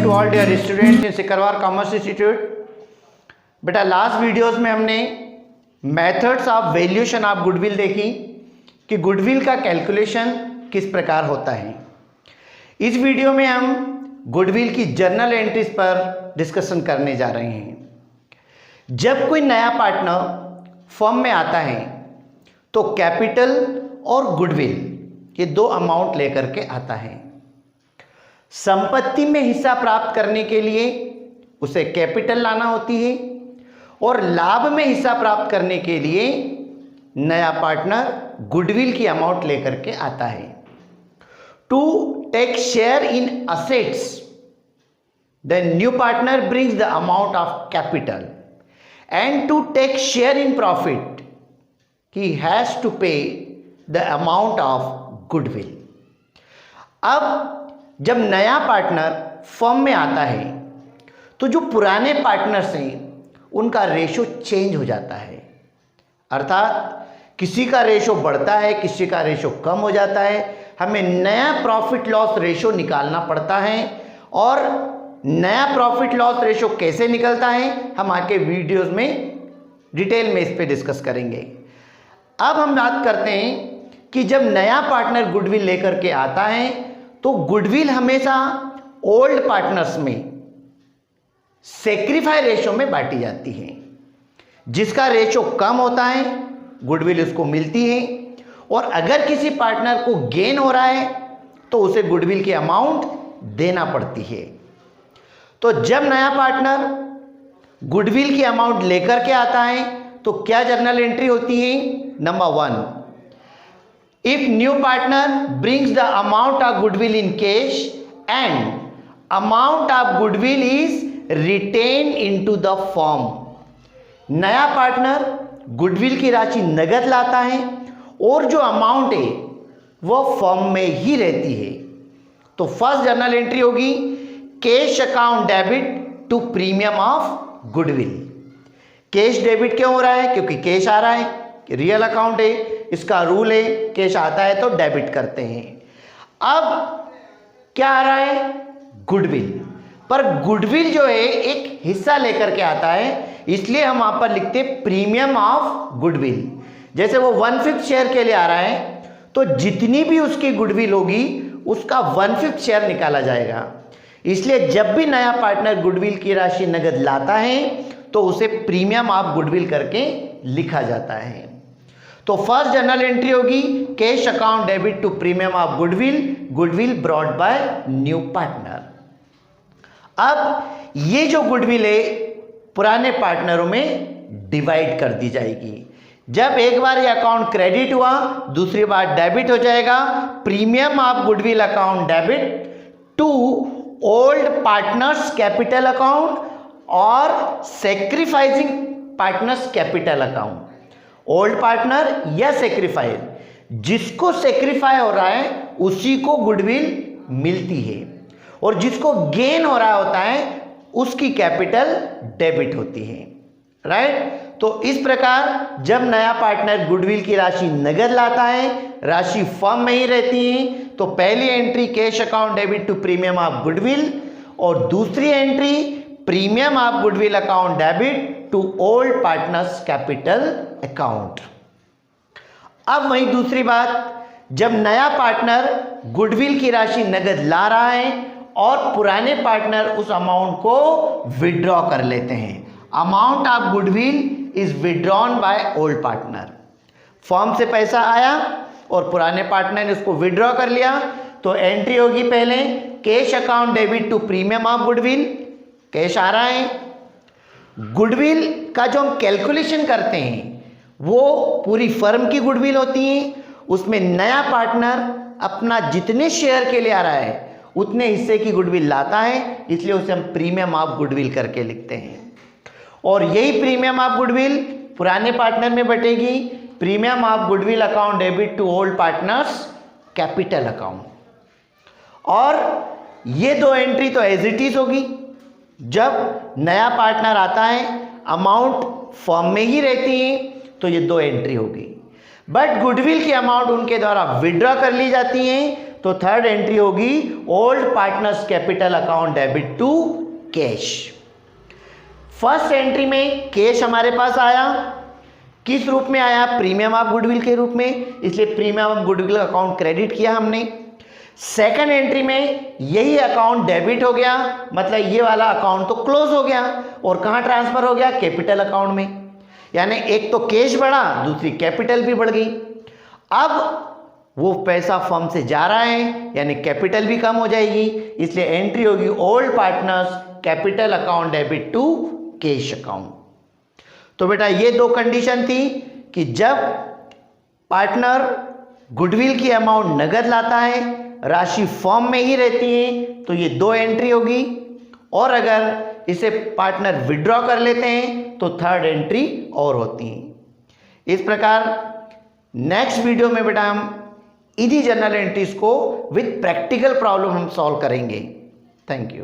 To all dear students in Sikarwar commerce institute. बेटा last videos में हमने methods of valuation of goodwill देखी कि गुडविल का कैलकुलेशन किस प्रकार होता है। इस वीडियो में हम गुडविल की जर्नल एंट्रीज पर डिस्कशन करने जा रहे हैं। जब कोई नया पार्टनर फर्म में आता है तो कैपिटल और गुडविल ये दो अमाउंट लेकर के आता है। संपत्ति में हिस्सा प्राप्त करने के लिए उसे कैपिटल लाना होती है और लाभ में हिस्सा प्राप्त करने के लिए नया पार्टनर गुडविल की अमाउंट लेकर के आता है। To take share in assets the new partner brings the amount of capital and to take share in profit he has to pay the amount of goodwill. अब जब नया पार्टनर फर्म में आता है तो जो पुराने पार्टनर्स हैं उनका रेशो चेंज हो जाता है, अर्थात किसी का रेशो बढ़ता है, किसी का रेशो कम हो जाता है। हमें नया प्रॉफिट लॉस रेशो निकालना पड़ता है और नया प्रॉफिट लॉस रेशो कैसे निकलता है हम आगे वीडियोस में डिटेल में इस पे डिस्कस करेंगे। अब हम बात करते हैं कि जब नया पार्टनर गुडविल लेकर के आता है तो गुडविल हमेशा ओल्ड पार्टनर्स में सेक्रीफाई रेशो में बांटी जाती है। जिसका रेशो कम होता है गुडविल उसको मिलती है और अगर किसी पार्टनर को गेन हो रहा है तो उसे गुडविल की अमाउंट देना पड़ती है। तो जब नया पार्टनर गुडविल की अमाउंट लेकर के आता है तो क्या जर्नल एंट्री होती है? Number 1, if new partner brings the amount of goodwill in cash and amount of goodwill is retained into the firm। नया पार्टनर गुडविल की राशि नगद लाता है और जो अमाउंट है वह फर्म में ही रहती है। तो फर्स्ट जर्नल एंट्री होगी cash account debit to premium of goodwill. Cash debit क्यों हो रहा है? क्योंकि कैश आ रहा है, रियल अकाउंट है, इसका रूल है कैश आता है तो डेबिट करते हैं। अब क्या आ रहा है? गुडविल। पर गुडविल जो है एक हिस्सा लेकर के आता है, इसलिए हम वहां पर लिखते हैं प्रीमियम ऑफ गुडविल। जैसे वो 1/5 शेयर के लिए आ रहा है तो जितनी भी उसकी गुडविल होगी उसका 1/5 शेयर निकाला जाएगा। इसलिए जब भी नया पार्टनर गुडविल की राशि नगद लाता है तो उसे प्रीमियम ऑफ गुडविल करके लिखा जाता है। तो फर्स्ट जर्नल एंट्री होगी cash account debit to premium of goodwill, goodwill brought by new partner. अब ये जो गुडविल है पुराने पार्टनरों में डिवाइड कर दी जाएगी। जब एक बार ये अकाउंट क्रेडिट हुआ दूसरी बार डेबिट हो जाएगा। Premium of goodwill account debit to old partners capital account और sacrificing partners capital account. Old partner या सेक्रीफाई, जिसको सेक्रीफाई हो रहा है उसी को गुडविल मिलती है और जिसको गेन हो रहा होता है उसकी कैपिटल डेबिट होती है। राइट? तो इस प्रकार जब नया पार्टनर गुडविल की राशि नगद लाता है, राशि फर्म में ही रहती है, तो पहली entry cash account debit to premium of goodwill और दूसरी entry premium of goodwill account debit to old partners capital account. अब वही दूसरी बात, जब नया पार्टनर गुडविल की राशि नगद ला रहा है और पुराने पार्टनर उस अमाउंट को विड्रॉ कर लेते हैं, amount of goodwill is withdrawn by old partner. Firm से पैसा आया और पुराने पार्टनर ने उसको विड्रॉ कर लिया तो एंट्री होगी पहले cash account debit to premium of goodwill, cash आ रहा है। गुडविल का जो हम कैलकुलेशन करते हैं वो पूरी फर्म की गुडविल होती है, उसमें नया पार्टनर अपना जितने शेयर के लिए आ रहा है उतने हिस्से की गुडविल लाता है, इसलिए उसे हम प्रीमियम ऑफ गुडविल करके लिखते हैं। और यही प्रीमियम ऑफ गुडविल पुराने पार्टनर में बटेगी, premium of goodwill account debit to old partners capital account. और ये दो एंट्री तो एज इट इज होगी। जब नया पार्टनर आता है अमाउंट फर्म में ही रहती है तो ये दो एंट्री होगी। बट गुडविल की अमाउंट उनके द्वारा विड्रॉ कर ली जाती है तो थर्ड एंट्री होगी old partners capital account debit to cash. First entry में कैश हमारे पास आया, किस रूप में आया? प्रीमियम ऑफ गुडविल के रूप में, इसलिए premium of goodwill account credit किया हमने। सेकंड एंट्री में यही अकाउंट डेबिट हो गया, मतलब ये वाला अकाउंट तो क्लोज हो गया और कहां ट्रांसफर हो गया? कैपिटल अकाउंट में। यानी एक तो कैश बढ़ा, दूसरी कैपिटल भी बढ़ गई। अब वो पैसा फर्म से जा रहा है, यानी कैपिटल भी कम हो जाएगी, इसलिए एंट्री होगी old partners capital account debit to cash account. तो बेटा ये दो कंडीशन थी कि जब पार्टनर गुडविल की अमाउंट नगद लाता है, राशि फर्म में ही रहती है, तो ये दो एंट्री होगी, और अगर इसे पार्टनर विड्रॉ कर लेते हैं तो थर्ड एंट्री और होती है। इस प्रकार नेक्स्ट वीडियो में बेटा हम इन्हीं जनरल एंट्रीज को विद प्रैक्टिकल प्रॉब्लम हम सॉल्व करेंगे। Thank you.